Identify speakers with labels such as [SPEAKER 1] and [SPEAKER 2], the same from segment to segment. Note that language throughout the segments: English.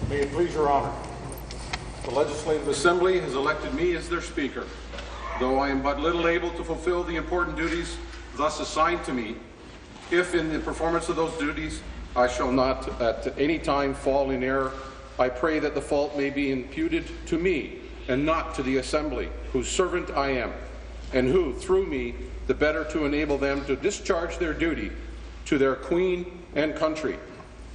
[SPEAKER 1] May it please your Honour. The Legislative Assembly has elected me as their Speaker. Though I am but little able to fulfill the important duties thus assigned to me, if in the performance of those duties I shall not at any time fall in error, I pray that the fault may be imputed to me and not to the Assembly, whose servant I am, and who, through me, the better to enable them to discharge their duty to their Queen and country,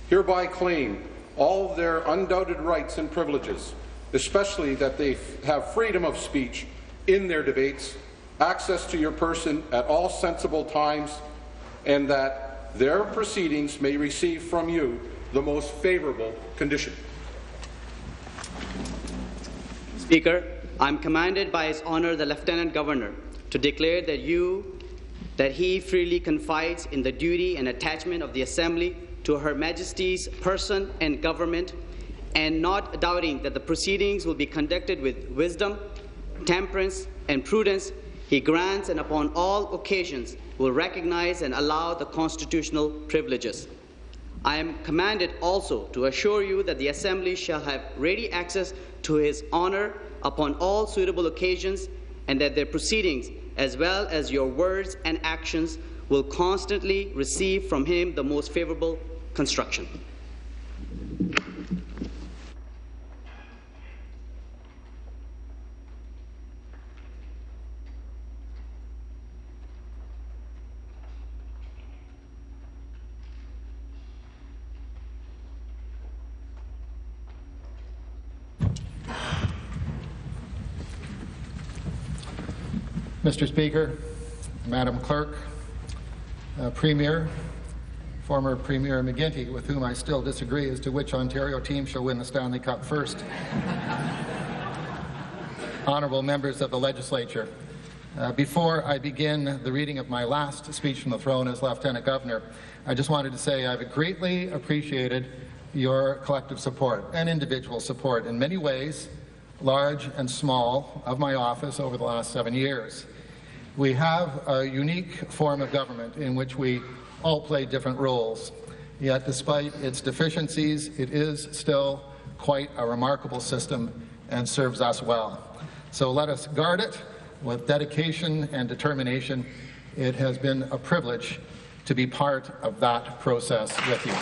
[SPEAKER 1] hereby claim all of their undoubted rights and privileges, especially that they have freedom of speech in their debates, access to your person at all sensible times, and that their proceedings may receive from you the most favourable condition.
[SPEAKER 2] Speaker, I am commanded by His Honour the Lieutenant Governor to declare that he freely confides in the duty and attachment of the Assembly to Her Majesty's person and government, and not doubting that the proceedings will be conducted with wisdom, temperance, and prudence, he grants and upon all occasions will recognize and allow the constitutional privileges. I am commanded also to assure you that the Assembly shall have ready access to His Honour upon all suitable occasions, and that their proceedings, as well as your words and actions, will constantly receive from Him the most favourable construction.
[SPEAKER 3] Mr. Speaker, Madam Clerk, Premier, former Premier McGuinty, with whom I still disagree as to which Ontario team shall win the Stanley Cup first. Honourable members of the Legislature, before I begin the reading of my last speech from the throne as Lieutenant Governor, I just wanted to say I've greatly appreciated your collective support and individual support in many ways, large and small, of my office over the last 7 years. We have a unique form of government in which we all play different roles, yet despite its deficiencies, it is still quite a remarkable system and serves us well. So let us guard it with dedication and determination. It has been a privilege to be part of that process with you.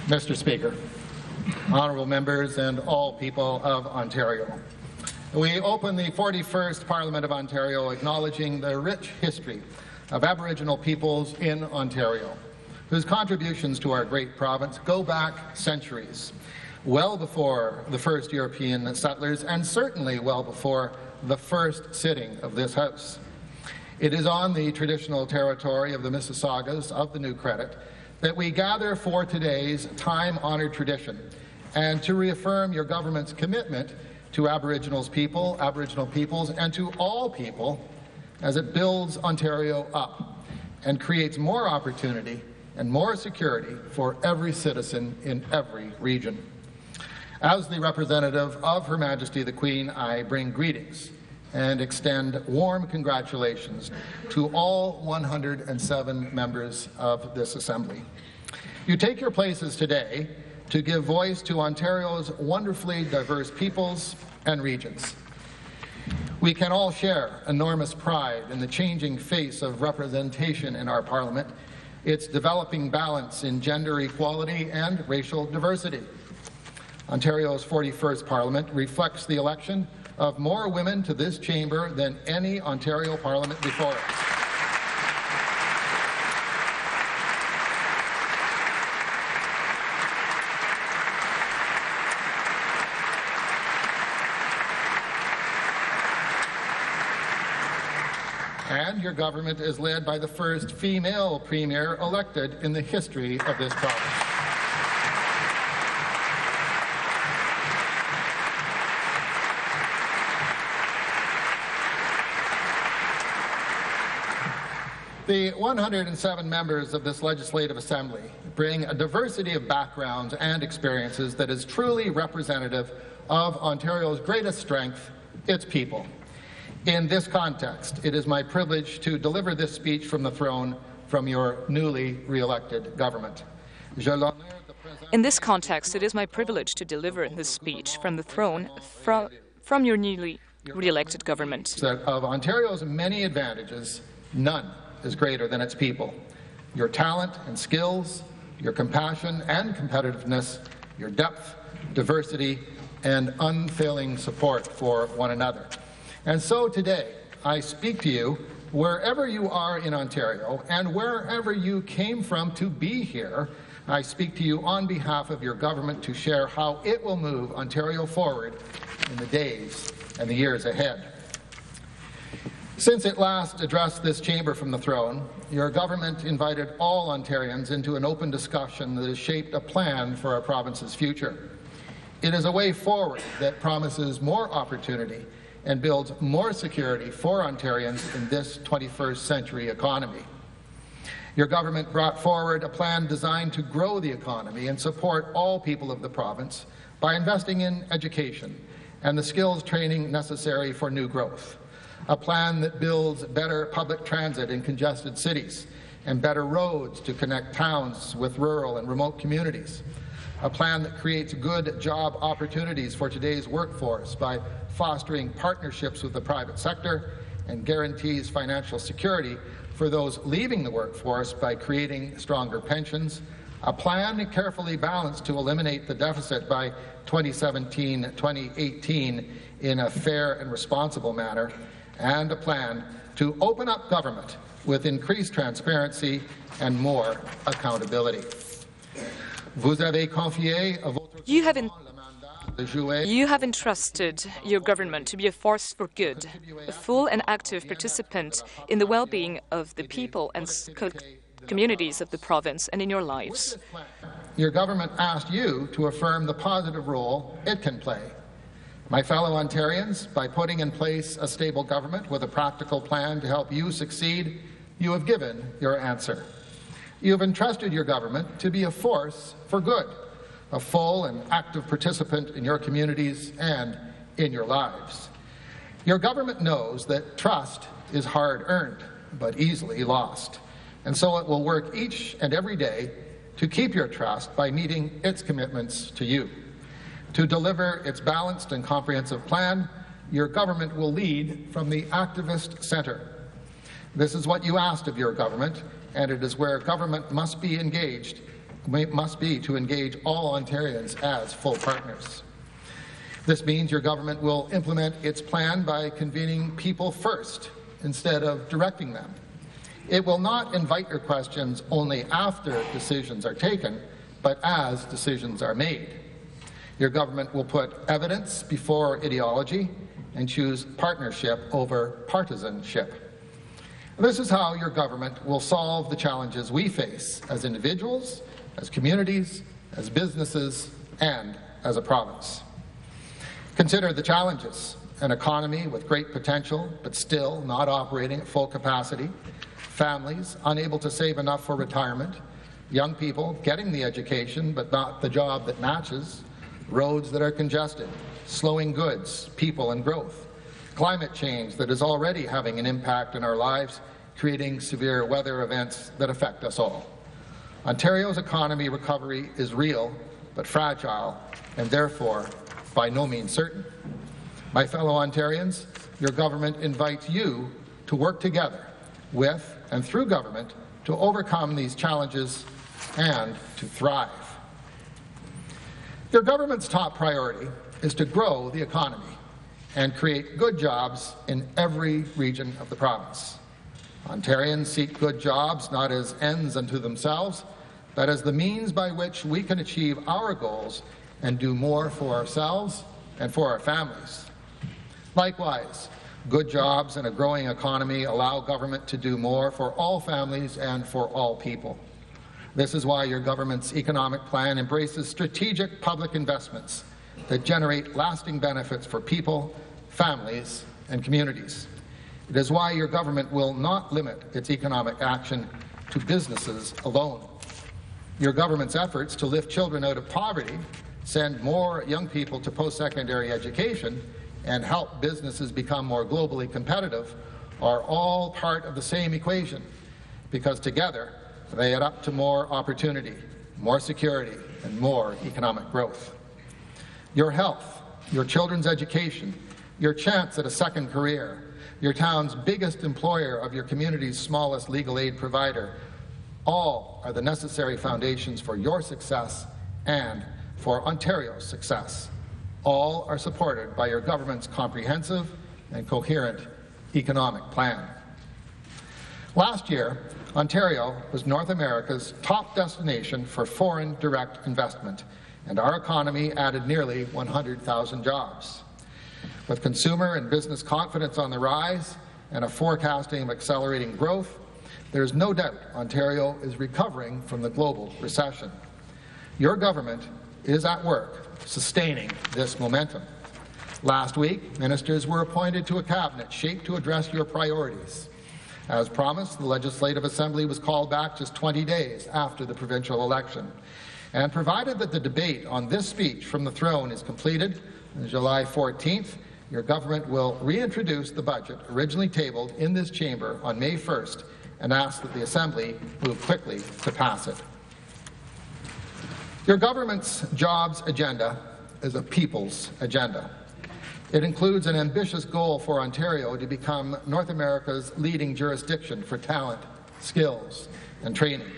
[SPEAKER 3] Mr. Speaker, honourable members, and all people of Ontario, we open the 41st Parliament of Ontario acknowledging the rich history of Aboriginal peoples in Ontario, whose contributions to our great province go back centuries, well before the first European settlers and certainly well before the first sitting of this House. It is on the traditional territory of the Mississaugas of the New Credit that we gather for today's time-honoured tradition and to reaffirm your government's commitment to Aboriginal peoples, and to all people as it builds Ontario up and creates more opportunity and more security for every citizen in every region. As the representative of Her Majesty the Queen, I bring greetings and extend warm congratulations to all 107 members of this Assembly. You take your places today to give voice to Ontario's wonderfully diverse peoples and regions. We can all share enormous pride in the changing face of representation in our Parliament, its developing balance in gender equality and racial diversity. Ontario's 41st Parliament reflects the election of more women to this chamber than any Ontario Parliament before it. And your government is led by the first female premier elected in the history of this province. The 107 members of this Legislative Assembly bring a diversity of backgrounds and experiences that is truly representative of Ontario's greatest strength, its people. In this context, it is my privilege to deliver this speech from the throne from your newly re-elected government.
[SPEAKER 4] In this context, it is my privilege to deliver this speech from the throne from your newly re-elected government.
[SPEAKER 3] Of Ontario's many advantages, none is greater than its people. Your talent and skills, your compassion and competitiveness, your depth, diversity, and unfailing support for one another. And so today, I speak to you wherever you are in Ontario and wherever you came from to be here. I speak to you on behalf of your government to share how it will move Ontario forward in the days and the years ahead. Since it last addressed this chamber from the throne, your government invited all Ontarians into an open discussion that has shaped a plan for our province's future. It is a way forward that promises more opportunity and builds more security for Ontarians in this 21st century economy. Your government brought forward a plan designed to grow the economy and support all people of the province by investing in education and the skills training necessary for new growth. A plan that builds better public transit in congested cities and better roads to connect towns with rural and remote communities. A plan that creates good job opportunities for today's workforce by fostering partnerships with the private sector and guarantees financial security for those leaving the workforce by creating stronger pensions. A plan carefully balanced to eliminate the deficit by 2017-2018 in a fair and responsible manner, and a plan to open up government with increased transparency and more accountability.
[SPEAKER 4] You have entrusted your government to be a force for good, a full and active participant in the well-being of the people and communities of the province and in your lives.
[SPEAKER 3] Your government asked you to affirm the positive role it can play. My fellow Ontarians, by putting in place a stable government with a practical plan to help you succeed, you have given your answer. You have entrusted your government to be a force for good, a full and active participant in your communities and in your lives. Your government knows that trust is hard-earned, but easily lost, and so it will work each and every day to keep your trust by meeting its commitments to you. To deliver its balanced and comprehensive plan, your government will lead from the activist centre. This is what you asked of your government, and it is where government must be to engage all Ontarians as full partners. This means your government will implement its plan by convening people first instead of directing them. It will not invite your questions only after decisions are taken, but as decisions are made. Your government will put evidence before ideology and choose partnership over partisanship. This is how your government will solve the challenges we face as individuals, as communities, as businesses, and as a province. Consider the challenges: an economy with great potential but still not operating at full capacity, families unable to save enough for retirement, young people getting the education but not the job that matches, roads that are congested, slowing goods, people, and growth, climate change that is already having an impact in our lives, creating severe weather events that affect us all. Ontario's economy recovery is real but fragile and therefore by no means certain. My fellow Ontarians, your government invites you to work together with and through government to overcome these challenges and to thrive. Your government's top priority is to grow the economy and create good jobs in every region of the province. Ontarians seek good jobs not as ends unto themselves, but as the means by which we can achieve our goals and do more for ourselves and for our families. Likewise, good jobs and a growing economy allow government to do more for all families and for all people. This is why your government's economic plan embraces strategic public investments that generate lasting benefits for people, families, and communities. It is why your government will not limit its economic action to businesses alone. Your government's efforts to lift children out of poverty, send more young people to post-secondary education, and help businesses become more globally competitive are all part of the same equation, because together they add up to more opportunity, more security, and more economic growth. Your health, your children's education, your chance at a second career, your town's biggest employer of your community's smallest legal aid provider, all are the necessary foundations for your success and for Ontario's success. All are supported by your government's comprehensive and coherent economic plan. Last year, Ontario was North America's top destination for foreign direct investment, and our economy added nearly 100,000 jobs. With consumer and business confidence on the rise and a forecasting of accelerating growth, there is no doubt Ontario is recovering from the global recession. Your government is at work sustaining this momentum. Last week, ministers were appointed to a cabinet shaped to address your priorities. As promised, the Legislative Assembly was called back just 20 days after the provincial election. And provided that the debate on this speech from the throne is completed on July 14th, your government will reintroduce the budget originally tabled in this chamber on May 1st and ask that the Assembly move quickly to pass it. Your government's jobs agenda is a people's agenda. It includes an ambitious goal for Ontario to become North America's leading jurisdiction for talent, skills, and training.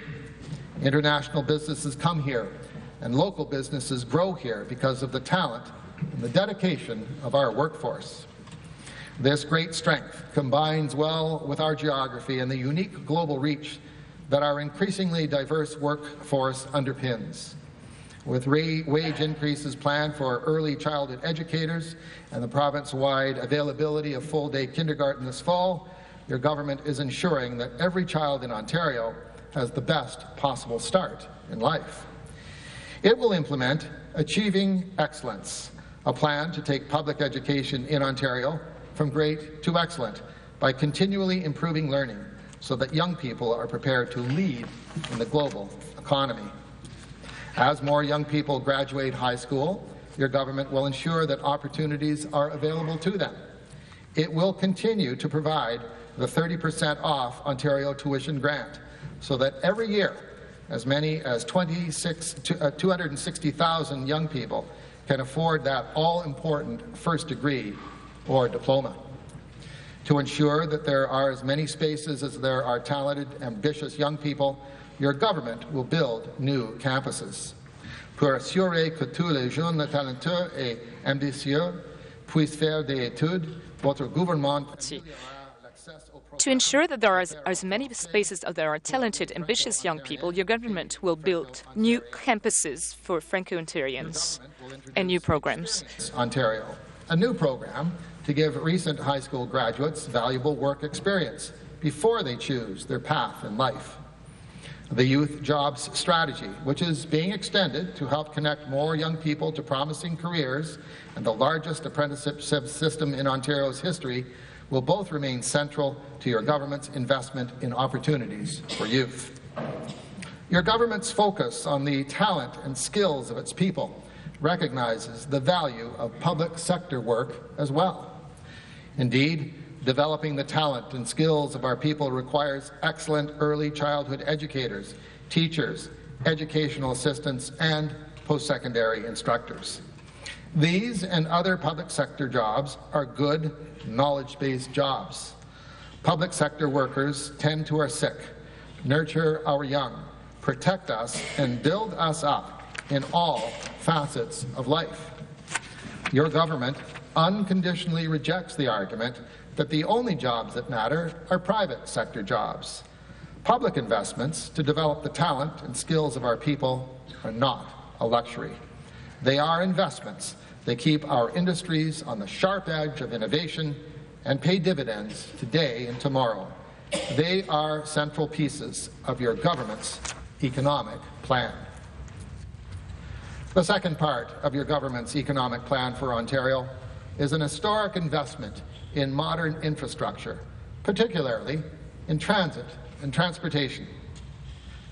[SPEAKER 3] International businesses come here, and local businesses grow here because of the talent and the dedication of our workforce. This great strength combines well with our geography and the unique global reach that our increasingly diverse workforce underpins. With wage increases planned for early childhood educators and the province-wide availability of full-day kindergarten this fall, your government is ensuring that every child in Ontario has the best possible start in life. It will implement Achieving Excellence, a plan to take public education in Ontario from great to excellent by continually improving learning so that young people are prepared to lead in the global economy. As more young people graduate high school, your government will ensure that opportunities are available to them. It will continue to provide the 30% off Ontario tuition grant so that every year as many as 260,000 young people can afford that all-important first degree or diploma. To ensure that there are as many spaces as there are talented, ambitious young people, your government will build new campuses. Pour assurer que tous les jeunes talentueux et ambitieux puissent faire des études, votre gouvernement
[SPEAKER 4] To ensure that there are as many spaces as there are talented, ambitious young people, your government will build new campuses for Franco-Ontarians and new programs.
[SPEAKER 3] Ontario, a new program to give recent high school graduates valuable work experience before they choose their path in life. The Youth Jobs Strategy, which is being extended to help connect more young people to promising careers, and the largest apprenticeship system in Ontario's history, will both remain central to your government's investment in opportunities for youth. Your government's focus on the talent and skills of its people recognizes the value of public sector work as well. Indeed, developing the talent and skills of our people requires excellent early childhood educators, teachers, educational assistants, and post-secondary instructors. These and other public sector jobs are good, knowledge-based jobs. Public sector workers tend to our sick, nurture our young, protect us, and build us up in all facets of life. Your government unconditionally rejects the argument that the only jobs that matter are private sector jobs. Public investments to develop the talent and skills of our people are not a luxury. They are investments. They keep our industries on the sharp edge of innovation and pay dividends today and tomorrow. They are central pieces of your government's economic plan. The second part of your government's economic plan for Ontario is an historic investment in modern infrastructure particularly in transit and transportation.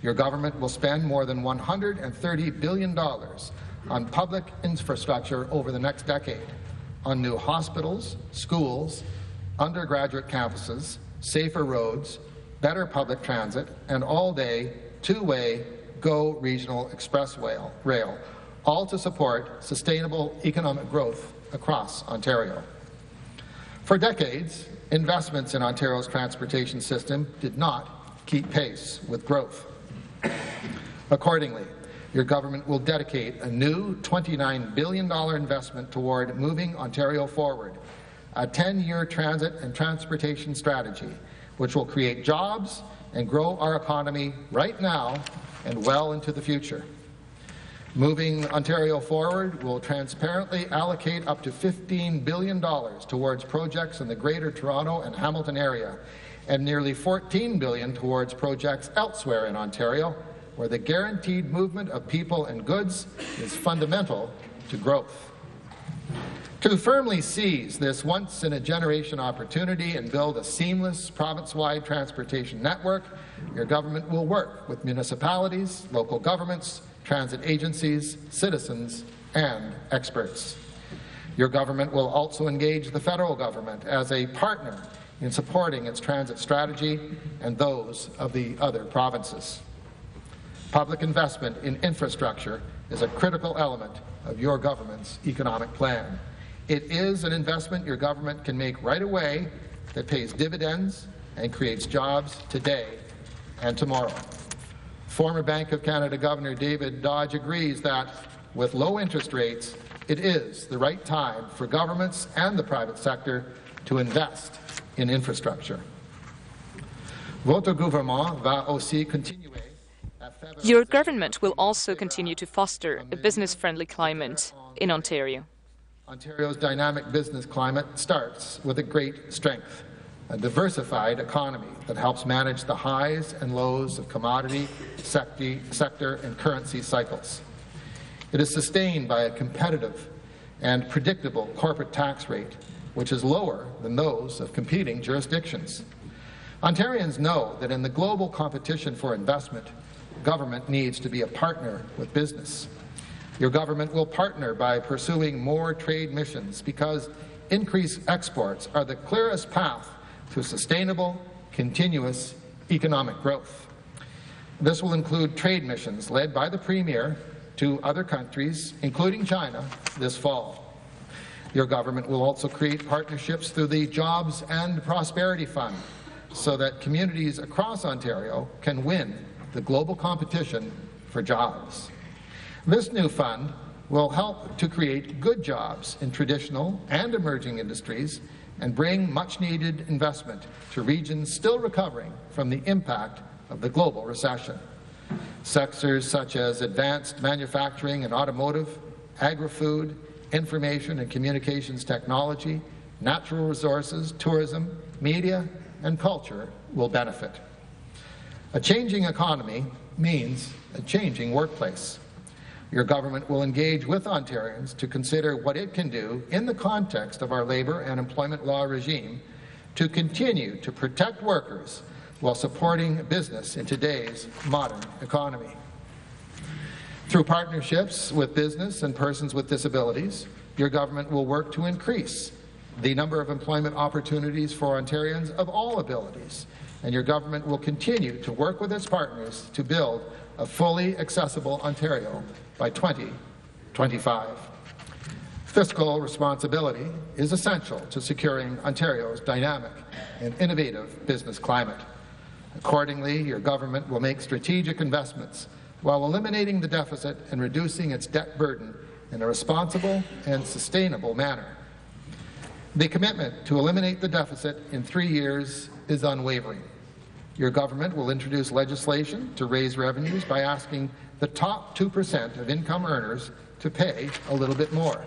[SPEAKER 3] Your government will spend more than $130 billion on public infrastructure over the next decade, on new hospitals, schools, undergraduate campuses, safer roads, better public transit, and all-day, two-way, GO regional express rail, all to support sustainable economic growth across Ontario. For decades, investments in Ontario's transportation system did not keep pace with growth. Accordingly, your government will dedicate a new $29 billion investment toward moving Ontario forward, a 10-year transit and transportation strategy which will create jobs and grow our economy right now and well into the future. Moving Ontario forward will transparently allocate up to $15 billion towards projects in the Greater Toronto and Hamilton area, and nearly $14 billion towards projects elsewhere in Ontario, where the guaranteed movement of people and goods is fundamental to growth. To firmly seize this once-in-a-generation opportunity and build a seamless province-wide transportation network, your government will work with municipalities, local governments, transit agencies, citizens, and experts. Your government will also engage the federal government as a partner in supporting its transit strategy and those of the other provinces. Public investment in infrastructure is a critical element of your government's economic plan. It is an investment your government can make right away that pays dividends and creates jobs today and tomorrow. Former Bank of Canada Governor David Dodge agrees that, with low interest rates, it is the right time for governments and the private sector to invest in infrastructure. Votre gouvernement va aussi continuer.
[SPEAKER 4] Your government will also continue to foster a business-friendly climate in Ontario.
[SPEAKER 3] Ontario's dynamic business climate starts with a great strength, a diversified economy that helps manage the highs and lows of commodity, sector, and currency cycles. It is sustained by a competitive and predictable corporate tax rate, which is lower than those of competing jurisdictions. Ontarians know that in the global competition for investment, government needs to be a partner with business. Your government will partner by pursuing more trade missions because increased exports are the clearest path to sustainable, continuous economic growth. This will include trade missions led by the Premier to other countries, including China, this fall. Your government will also create partnerships through the Jobs and Prosperity Fund so that communities across Ontario can win the global competition for jobs. This new fund will help to create good jobs in traditional and emerging industries and bring much-needed investment to regions still recovering from the impact of the global recession. Sectors such as advanced manufacturing and automotive, agri-food, information and communications technology, natural resources, tourism, media, and culture will benefit. A changing economy means a changing workplace. Your government will engage with Ontarians to consider what it can do in the context of our labour and employment law regime to continue to protect workers while supporting business in today's modern economy. Through partnerships with business and persons with disabilities, your government will work to increase the number of employment opportunities for Ontarians of all abilities, and your government will continue to work with its partners to build a fully accessible Ontario by 2025. Fiscal responsibility is essential to securing Ontario's dynamic and innovative business climate. Accordingly, your government will make strategic investments while eliminating the deficit and reducing its debt burden in a responsible and sustainable manner. The commitment to eliminate the deficit in 3 years is unwavering. Your government will introduce legislation to raise revenues by asking the top 2% of income earners to pay a little bit more.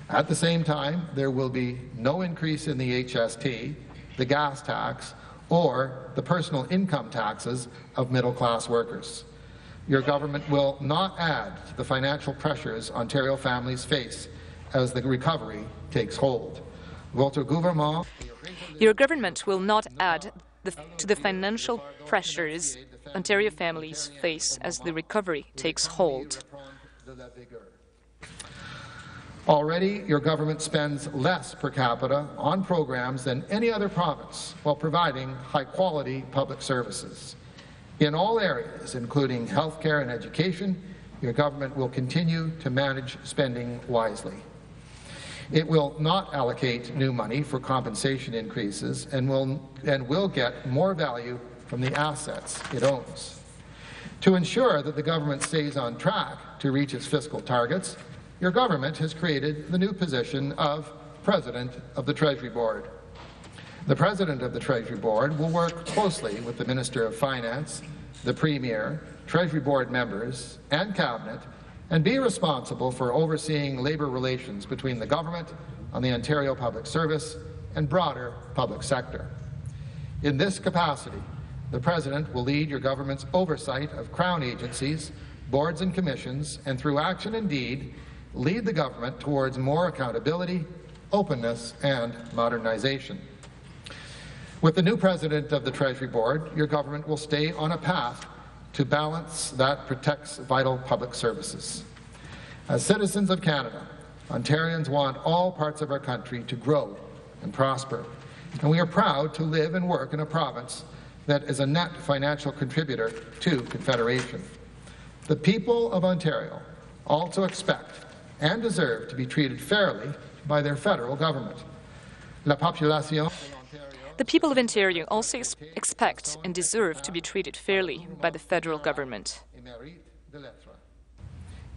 [SPEAKER 3] At the same time, there will be no increase in the HST, the gas tax, or the personal income taxes of middle-class workers. Your government will not add to the financial pressures Ontario families face as the recovery takes hold. Votre gouvernement
[SPEAKER 4] Your government will not add to the financial pressures Ontario families face as the recovery takes hold.
[SPEAKER 3] Already, your government spends less per capita on programs than any other province while providing high-quality public services. In all areas, including healthcare and education, your government will continue to manage spending wisely. It will not allocate new money for compensation increases and will get more value from the assets it owns. To ensure that the government stays on track to reach its fiscal targets, your government has created the new position of President of the Treasury Board. The President of the Treasury Board will work closely with the Minister of Finance, the Premier, Treasury Board members, and Cabinet, and be responsible for overseeing labour relations between the government on the Ontario Public Service and broader public sector. In this capacity, the President will lead your government's oversight of Crown agencies, boards and commissions, and through action and deed, lead the government towards more accountability, openness, and modernization. With the new President of the Treasury Board, your government will stay on a path to balance that protects vital public services. As citizens of Canada, Ontarians want all parts of our country to grow and prosper, and we are proud to live and work in a province that is a net financial contributor to Confederation. The people of Ontario also expect and deserve to be treated fairly by their federal government. La population.
[SPEAKER 4] The people of Ontario also expect and deserve to be treated fairly by the federal government.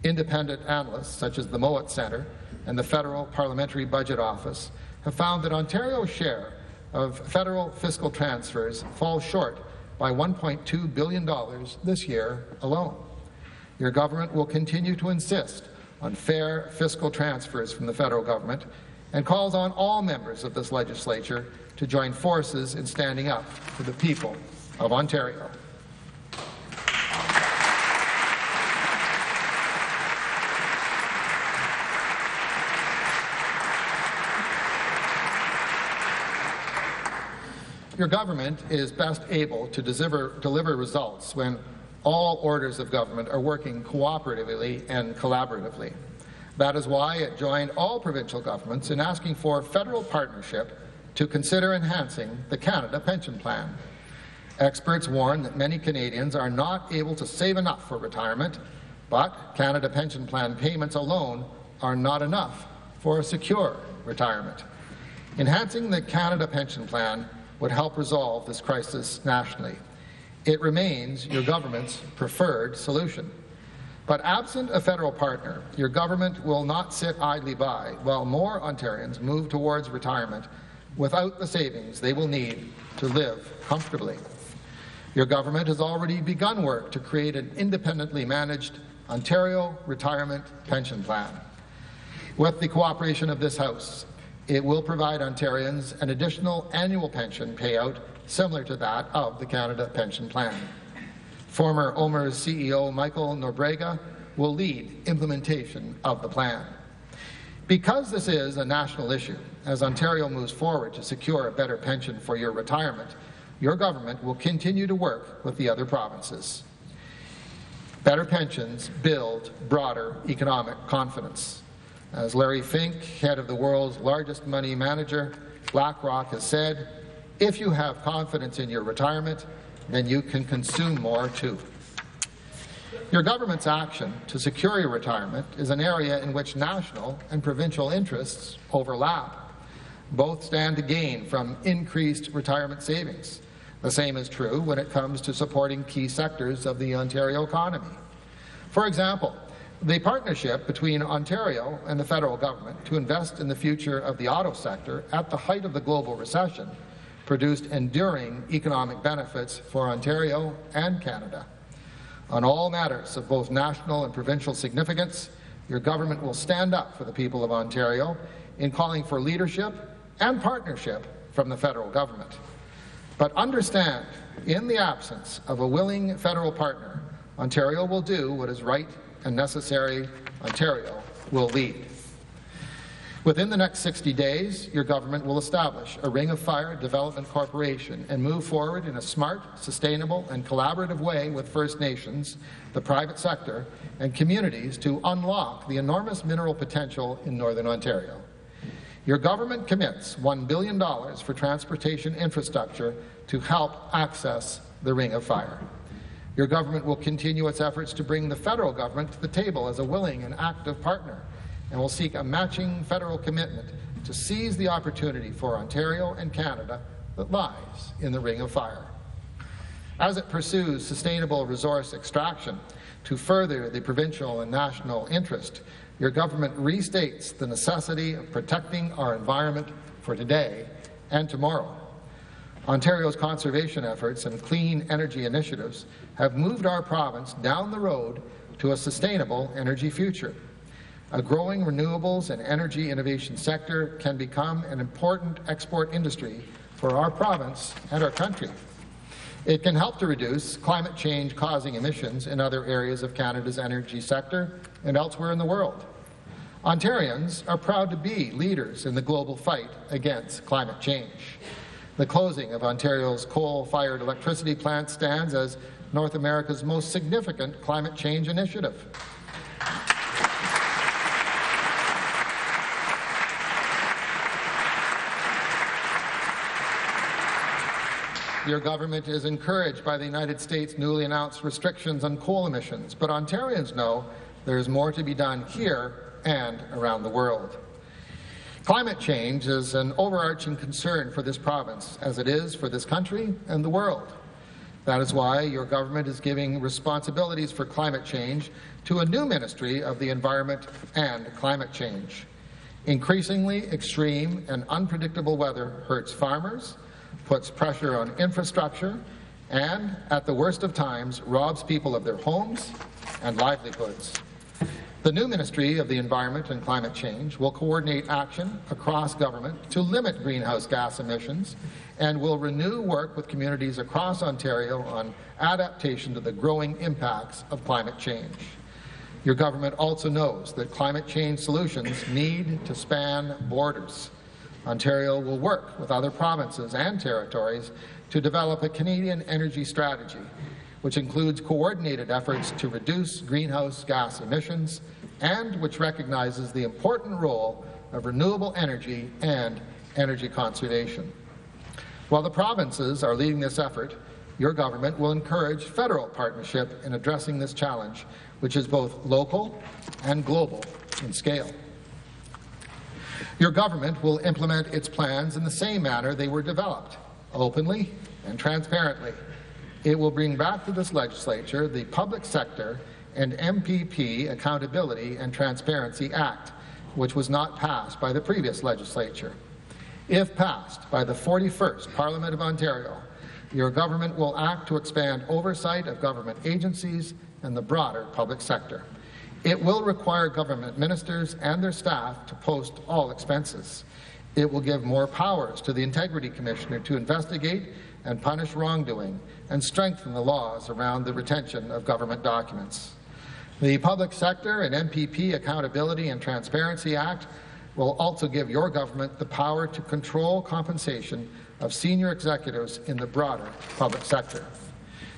[SPEAKER 3] Independent analysts such as the Mowat Centre and the Federal Parliamentary Budget Office have found that Ontario's share of federal fiscal transfers falls short by $1.2 billion this year alone. Your government will continue to insist on fair fiscal transfers from the federal government and calls on all members of this legislature to join forces in standing up for the people of Ontario. Your government is best able to deliver results when all orders of government are working cooperatively and collaboratively. That is why it joined all provincial governments in asking for federal partnership to consider enhancing the Canada Pension Plan. Experts warn that many Canadians are not able to save enough for retirement, but Canada Pension Plan payments alone are not enough for a secure retirement. Enhancing the Canada Pension Plan would help resolve this crisis nationally. It remains your government's preferred solution. But absent a federal partner, your government will not sit idly by while more Ontarians move towards retirement without the savings they will need to live comfortably. Your government has already begun work to create an independently managed Ontario Retirement Pension Plan. With the cooperation of this House, it will provide Ontarians an additional annual pension payout similar to that of the Canada Pension Plan. Former OMER's CEO Michael Nobrega will lead implementation of the plan. Because this is a national issue, as Ontario moves forward to secure a better pension for your retirement, your government will continue to work with the other provinces. Better pensions build broader economic confidence. As Larry Fink, head of the world's largest money manager, BlackRock, has said, if you have confidence in your retirement, then you can consume more too. Your government's action to secure your retirement is an area in which national and provincial interests overlap. Both stand to gain from increased retirement savings. The same is true when it comes to supporting key sectors of the Ontario economy. For example, the partnership between Ontario and the federal government to invest in the future of the auto sector at the height of the global recession produced enduring economic benefits for Ontario and Canada. On all matters of both national and provincial significance, your government will stand up for the people of Ontario in calling for leadership and partnership from the federal government. But understand, in the absence of a willing federal partner, Ontario will do what is right and necessary. Ontario will lead. Within the next 60 days, your government will establish a Ring of Fire Development Corporation and move forward in a smart, sustainable and collaborative way with First Nations, the private sector and communities to unlock the enormous mineral potential in Northern Ontario. Your government commits $1 billion for transportation infrastructure to help access the Ring of Fire. Your government will continue its efforts to bring the federal government to the table as a willing and active partner, and will seek a matching federal commitment to seize the opportunity for Ontario and Canada that lies in the Ring of Fire. As it pursues sustainable resource extraction to further the provincial and national interest, your government restates the necessity of protecting our environment for today and tomorrow. Ontario's conservation efforts and clean energy initiatives have moved our province down the road to a sustainable energy future. A growing renewables and energy innovation sector can become an important export industry for our province and our country. It can help to reduce climate change causing emissions in other areas of Canada's energy sector and elsewhere in the world. Ontarians are proud to be leaders in the global fight against climate change. The closing of Ontario's coal-fired electricity plant stands as North America's most significant climate change initiative. Your government is encouraged by the United States' newly announced restrictions on coal emissions, but Ontarians know there is more to be done here and around the world. Climate change is an overarching concern for this province, as it is for this country and the world. That is why your government is giving responsibilities for climate change to a new Ministry of the Environment and Climate Change. Increasingly extreme and unpredictable weather hurts farmers, puts pressure on infrastructure, and, at the worst of times, robs people of their homes and livelihoods. The new Ministry of the Environment and Climate Change will coordinate action across government to limit greenhouse gas emissions and will renew work with communities across Ontario on adaptation to the growing impacts of climate change. Your government also knows that climate change solutions need to span borders. Ontario will work with other provinces and territories to develop a Canadian energy strategy, which includes coordinated efforts to reduce greenhouse gas emissions and which recognizes the important role of renewable energy and energy conservation. While the provinces are leading this effort, your government will encourage federal partnership in addressing this challenge, which is both local and global in scale. Your government will implement its plans in the same manner they were developed, openly and transparently. It will bring back to this legislature the Public Sector and MPP Accountability and Transparency Act, which was not passed by the previous legislature. If passed by the 41st Parliament of Ontario, your government will act to expand oversight of government agencies and the broader public sector. It will require government ministers and their staff to post all expenses. It will give more powers to the Integrity Commissioner to investigate and punish wrongdoing and strengthen the laws around the retention of government documents. The Public Sector and MPP Accountability and Transparency Act will also give your government the power to control compensation of senior executives in the broader public sector.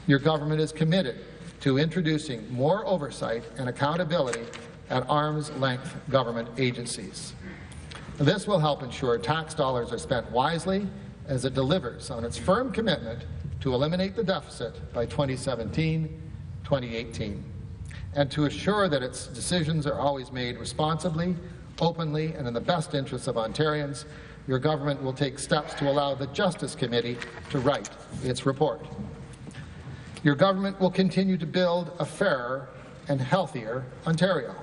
[SPEAKER 3] Your government is committed to introducing more oversight and accountability at arm's-length government agencies. This will help ensure tax dollars are spent wisely as it delivers on its firm commitment to eliminate the deficit by 2017-2018, and to assure that its decisions are always made responsibly, openly, and in the best interests of Ontarians. Your government will take steps to allow the Justice Committee to write its report. Your government will continue to build a fairer and healthier Ontario.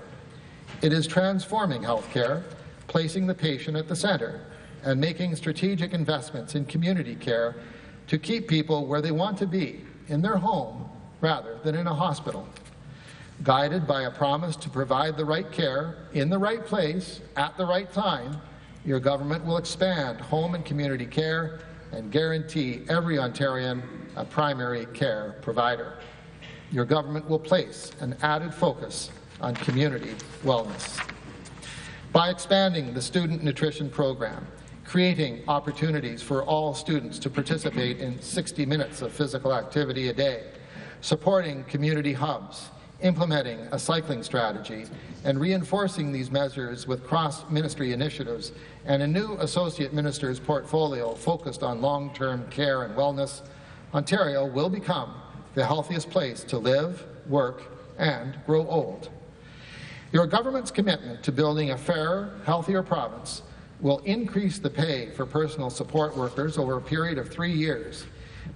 [SPEAKER 3] It is transforming healthcare, placing the patient at the centre, and making strategic investments in community care to keep people where they want to be, in their home rather than in a hospital. Guided by a promise to provide the right care in the right place at the right time, your government will expand home and community care and guarantee every Ontarian a primary care provider. Your government will place an added focus on community wellness. By expanding the student nutrition program, creating opportunities for all students to participate in 60 minutes of physical activity a day, supporting community hubs, implementing a cycling strategy, and reinforcing these measures with cross-ministry initiatives and a new Associate Minister's portfolio focused on long-term care and wellness, Ontario will become the healthiest place to live, work, and grow old. Your government's commitment to building a fairer, healthier province will increase the pay for personal support workers over a period of 3 years,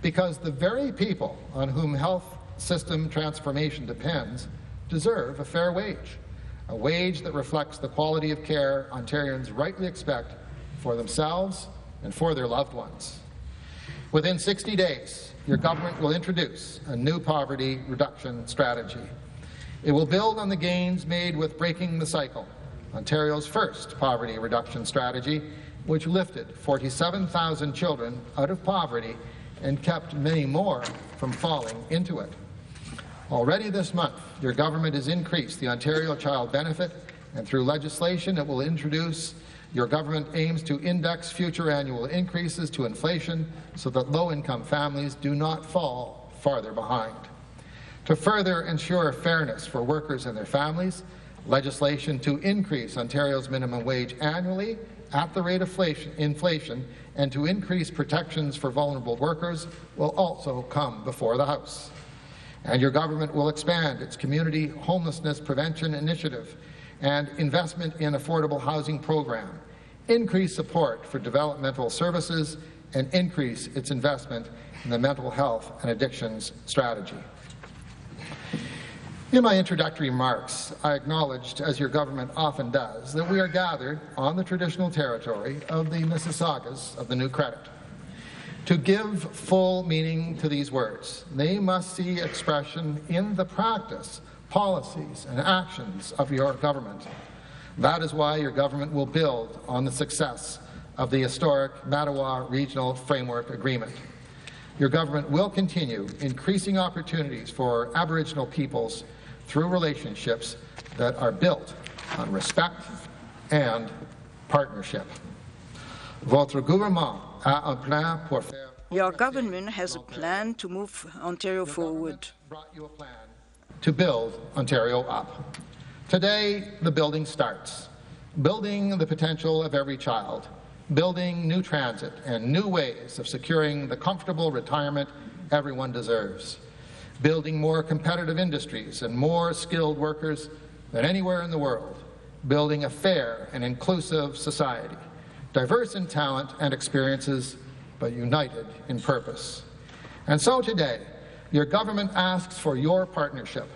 [SPEAKER 3] because the very people on whom health system transformation depends deserve a fair wage, a wage that reflects the quality of care Ontarians rightly expect for themselves and for their loved ones. Within 60 days, your government will introduce a new poverty reduction strategy. It will build on the gains made with Breaking the Cycle, Ontario's first poverty reduction strategy, which lifted 47,000 children out of poverty and kept many more from falling into it. Already this month, your government has increased the Ontario Child Benefit, and through legislation it will introduce, your government aims to index future annual increases to inflation so that low-income families do not fall farther behind. To further ensure fairness for workers and their families, legislation to increase Ontario's minimum wage annually at the rate of inflation and to increase protections for vulnerable workers will also come before the House. And your government will expand its community homelessness prevention initiative and investment in affordable housing program, increase support for developmental services, and increase its investment in the mental health and addictions strategy. In my introductory remarks, I acknowledged, as your government often does, that we are gathered on the traditional territory of the Mississaugas of the New Credit. To give full meaning to these words, they must see expression in the practice, policies, and actions of your government. That is why your government will build on the success of the historic Mattawa Regional Framework Agreement. Your government will continue increasing opportunities for Aboriginal peoples through relationships that are built on respect and partnership. Votre gouvernement a un plan pour faire.
[SPEAKER 5] Your government has a plan to move Ontario forward.
[SPEAKER 3] Brought you a plan to build Ontario up. Today, the building starts. Building the potential of every child. Building new transit and new ways of securing the comfortable retirement everyone deserves. Building more competitive industries and more skilled workers than anywhere in the world. Building a fair and inclusive society, diverse in talent and experiences, but united in purpose. And so today, your government asks for your partnership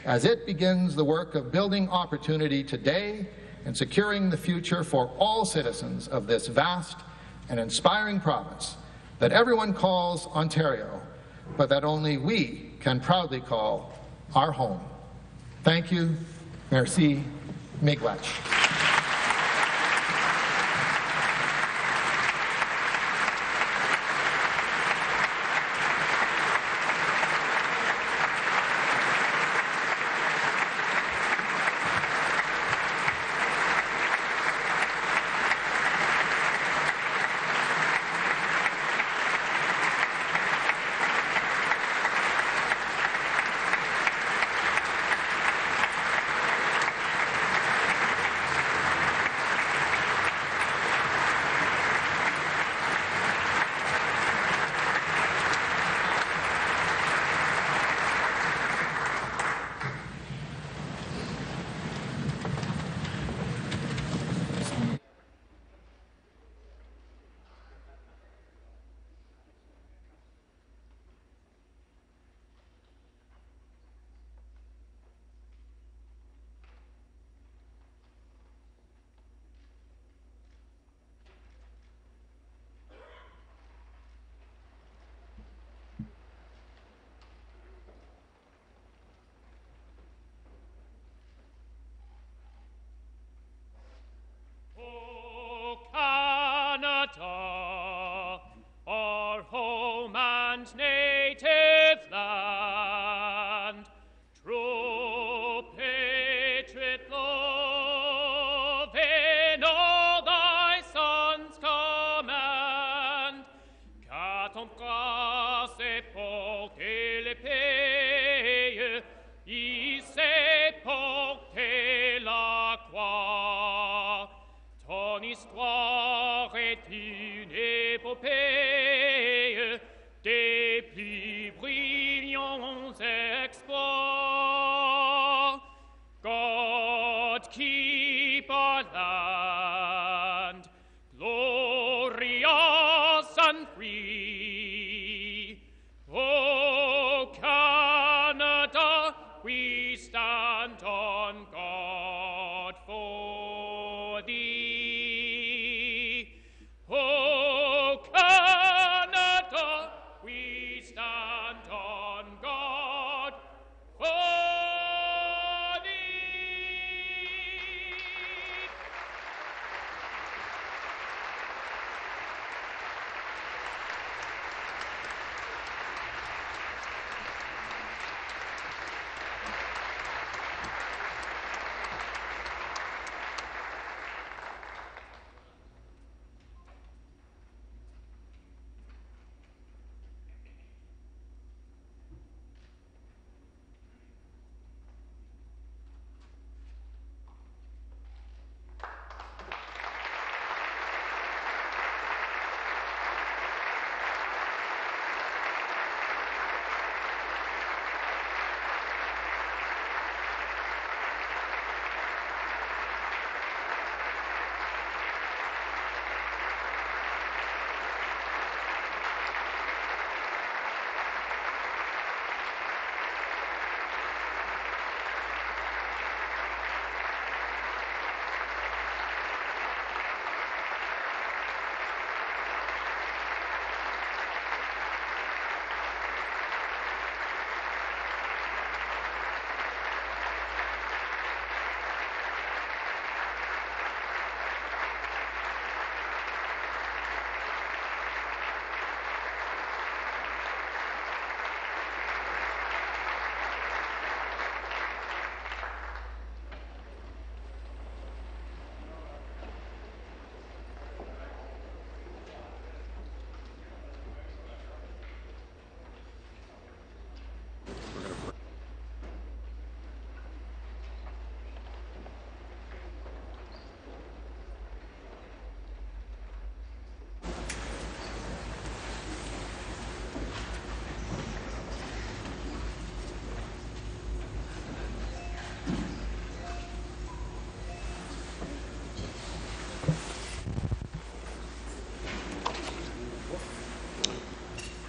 [SPEAKER 3] as it begins the work of building opportunity today and securing the future for all citizens of this vast and inspiring province that everyone calls Ontario, but that only we can proudly call our home. Thank you. Merci. Miigwech.
[SPEAKER 6] keep our land glorious and free. O Canada, we stand on guard for thee. O Canada, we stand on guard for thee.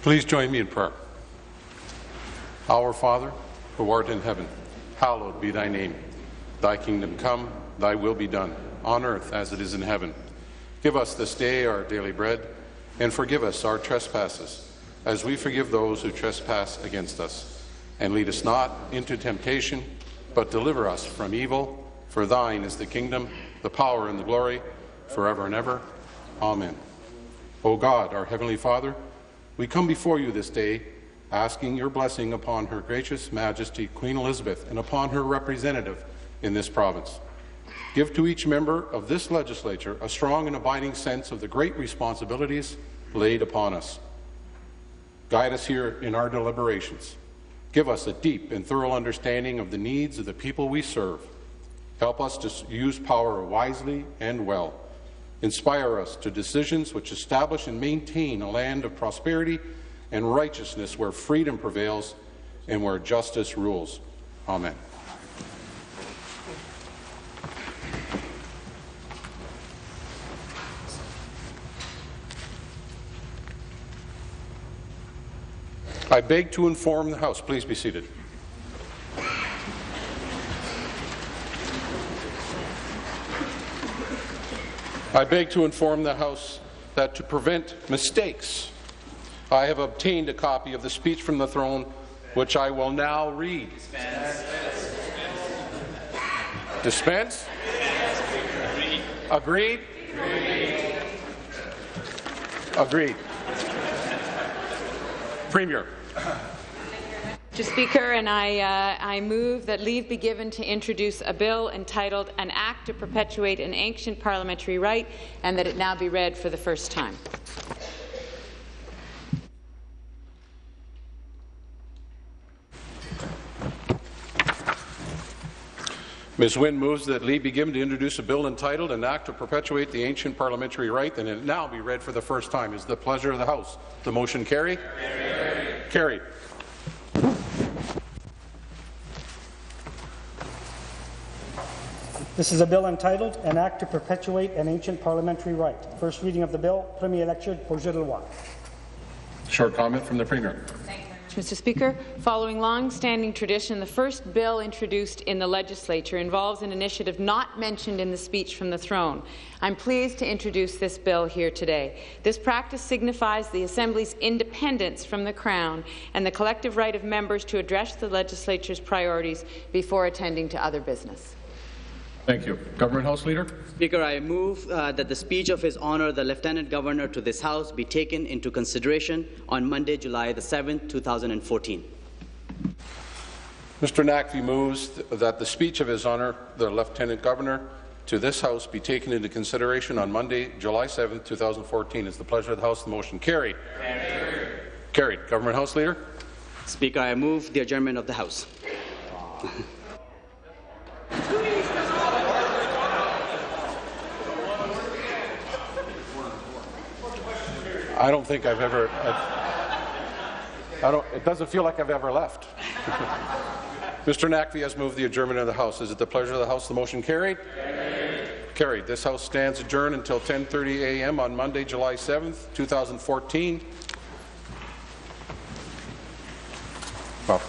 [SPEAKER 1] Please join me in prayer. Our Father, who art in heaven, hallowed be thy name. Thy kingdom come, thy will be done, on earth as it is in heaven. Give us this day our daily bread, and forgive us our trespasses, as we forgive those who trespass against us. And lead us not into temptation, but deliver us from evil. For thine is the kingdom, the power, and the glory, forever and ever. Amen. O God, our heavenly Father, we come before you this day, asking your blessing upon Her Gracious Majesty Queen Elizabeth and upon her representative in this province. Give to each member of this legislature a strong and abiding sense of the great responsibilities laid upon us. Guide us here in our deliberations. Give us a deep and thorough understanding of the needs of the people we serve. Help us to use power wisely and well. Inspire us to decisions which establish and maintain a land of prosperity and righteousness where freedom prevails and where justice rules. Amen. I beg to inform the House. Please be seated. I beg to inform the House that to prevent mistakes, I have obtained a copy of the speech from the throne, which I will now read. Dispense? Agreed? Agreed. Premier.
[SPEAKER 7] Mr. Speaker, and I move that leave be given to introduce a bill entitled An Act to Perpetuate an Ancient Parliamentary Right, and that it now be read for the first time.
[SPEAKER 1] Ms. Wynne moves that leave be given to introduce a bill entitled An Act to Perpetuate the Ancient Parliamentary Right, and it now be read for the first time. Is the pleasure of the House. The motion carry? Carried.
[SPEAKER 8] This is a bill entitled An Act to Perpetuate an Ancient Parliamentary Right. First reading of the bill, Premier lectured, Procedural.
[SPEAKER 1] Short comment from the Premier.
[SPEAKER 7] Mr. Speaker, following long-standing tradition, the first bill introduced in the legislature involves an initiative not mentioned in the speech from the throne. I'm pleased to introduce this bill here today. This practice signifies the Assembly's independence from the Crown and the collective right of members to address the legislature's priorities before attending to other business.
[SPEAKER 1] Thank you. Government House Leader.
[SPEAKER 2] Speaker, I move that the speech of His Honour the Lieutenant Governor to this House be taken into consideration on Monday, July the 7th, 2014.
[SPEAKER 1] Mr. Naqvi moves that the speech of His Honour the Lieutenant Governor to this House be taken into consideration on Monday, July 7th, 2014. It's the pleasure of the House. The motion carried. Carried. Government House Leader.
[SPEAKER 2] Speaker, I move the adjournment of the House.
[SPEAKER 1] I don't think I've ever. It doesn't feel like I've ever left. Mr. Naqvi has moved the adjournment of the House. Is it the pleasure of the House? The motion carried. Carried. This House stands adjourned until 10:30 a.m. on Monday, July 7th, 2014. Well.